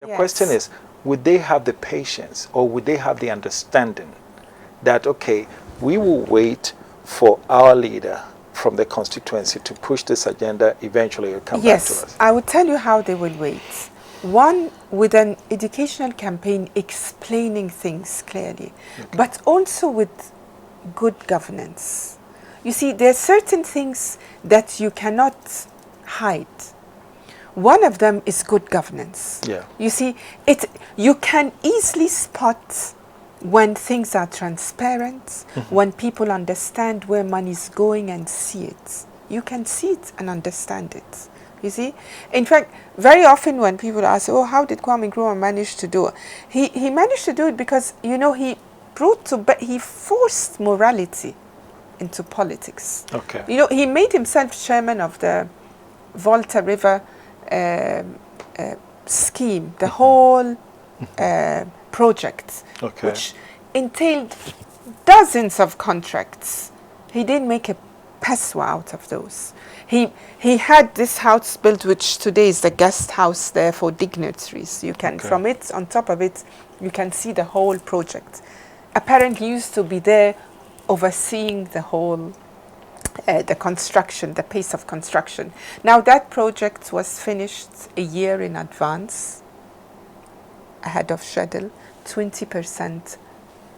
Yes. Question is, would they have the patience or would they have the understanding that, okay, we will wait for our leader from the constituency to push this agenda, eventually it will come back to Yes, us? I will tell you how they will wait. One, with an educational campaign explaining things clearly, but also with good governance. You see, there are certain things that you cannot hide. One of them is good governance. Yeah. You see, you can easily spot when things are transparent, when people understand where money is going and see it. You can see it and understand it. You see? In fact, very often when people ask, oh, how did Kwame Nkrumah manage to do it? He managed to do it because, you know, he forced morality into politics. Okay. You know, he made himself chairman of the Volta River scheme, the whole project, which entailed dozens of contracts. He didn't make a pesewa out of those. He had this house built, which today is the guest house there for dignitaries. You can, from it, on top of it, you can see the whole project. Apparently, he used to be there overseeing the whole the construction, the pace of construction. Now that project was finished a year in advance, ahead of schedule, 20%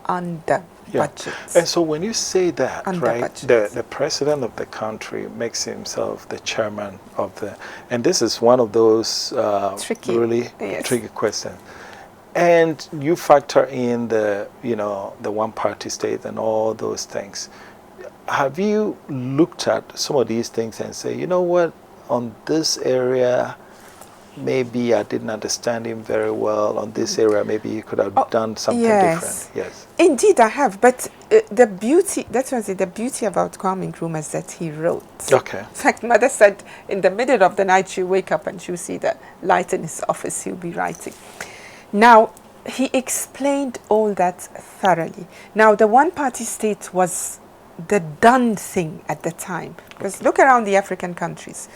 under budget. And so when you say that, Under right, budget. the president of the country makes himself the chairman of the, and this is one of those really tricky questions. And you factor in the, you know, the one-party state and all those things. Have you looked at some of these things and say, you know what, on this area, maybe I didn't understand him very well. On this area, maybe he could have done something different. Yes. Indeed, I have. But the beauty, that was it, the beauty about Kwame Nkrumah is that he wrote. Okay. In fact, Mother said in the middle of the night, she'll wake up and she'll see the light in his office, he'll be writing. Now, he explained all that thoroughly. Now, the one-party state was the done thing at the time. Because look around the African countries.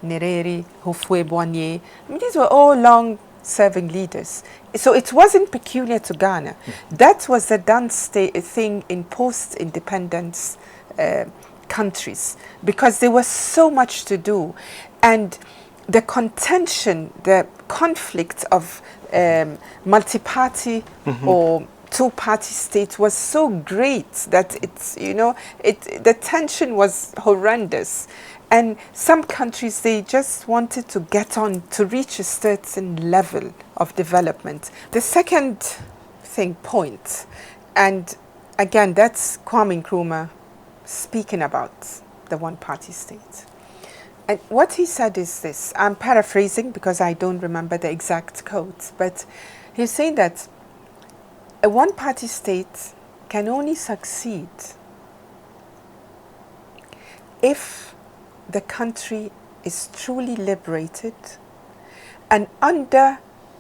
Nyerere, Houphouët Boigny, these were all long-serving leaders. So it wasn't peculiar to Ghana. That was the done thing in post-independence countries, because there was so much to do. And the contention, the conflict of multi-party or two-party state was so great that it's, you know, the tension was horrendous. And some countries, they just wanted to get on to reach a certain level of development. The second point, and again, that's Kwame Nkrumah speaking about the one-party state. And what he said is this, I'm paraphrasing because I don't remember the exact quote, but he's saying that a one-party state can only succeed if the country is truly liberated and under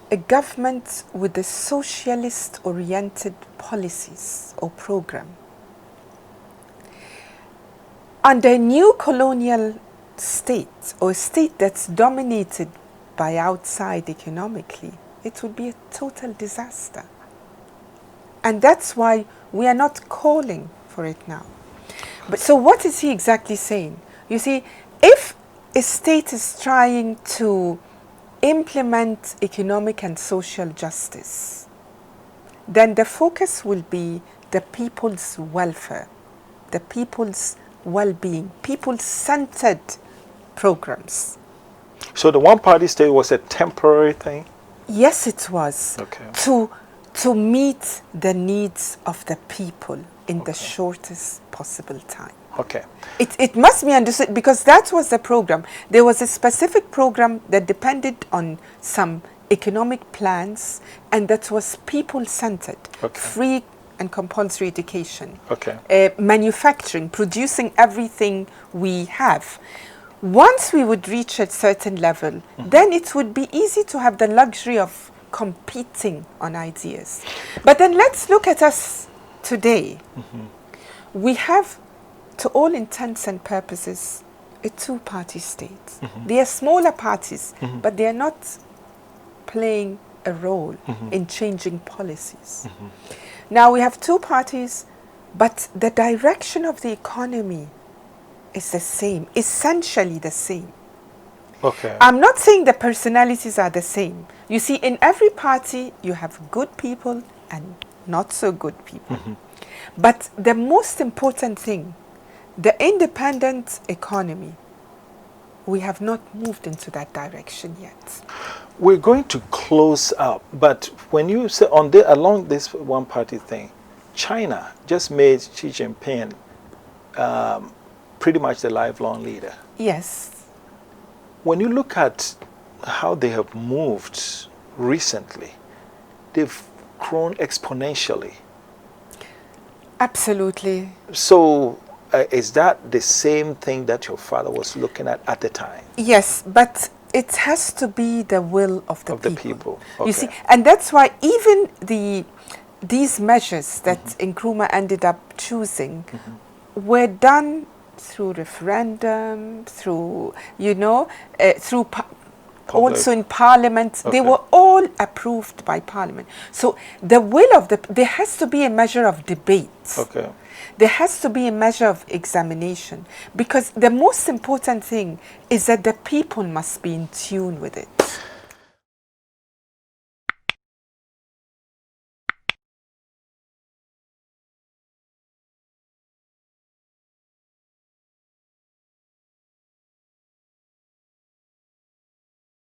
a government with a socialist-oriented policies or program. Under a new colonial state or a state that's dominated by outside economically, it would be a total disaster. And that's why we are not calling for it now. But so what is he exactly saying? You see, if a state is trying to implement economic and social justice, then the focus will be the people's welfare, the people's well-being, people-centered programs. So the one-party state was a temporary thing? Yes, it was. Okay. To meet the needs of the people in the shortest possible time. Okay. It must be understood, because that was the program. There was a specific program that depended on some economic plans, and that was people-centered, free and compulsory education, manufacturing, producing everything we have. Once we would reach a certain level, then it would be easy to have the luxury of competing on ideas. But then let's look at us today. We have, to all intents and purposes, a two-party state. They are smaller parties, but they are not playing a role in changing policies. Now we have two parties, but the direction of the economy is the same, essentially the same. Okay. I'm not saying the personalities are the same. You see, in every party, you have good people and not so good people. But the most important thing, the independent economy, we have not moved into that direction yet. We're going to close up, but when you say along this one party thing, China just made Xi Jinping pretty much the lifelong leader. Yes. When you look at how they have moved recently, they've grown exponentially. Absolutely. So is that the same thing that your father was looking at the time? Yes, but it has to be the will of the people. Okay. You see, and that's why even these measures that Nkrumah ended up choosing were done through referendum, through, through also in parliament. They were all approved by parliament. So the will of there has to be a measure of debate. Okay. There has to be a measure of examination, because the most important thing is that the people must be in tune with it.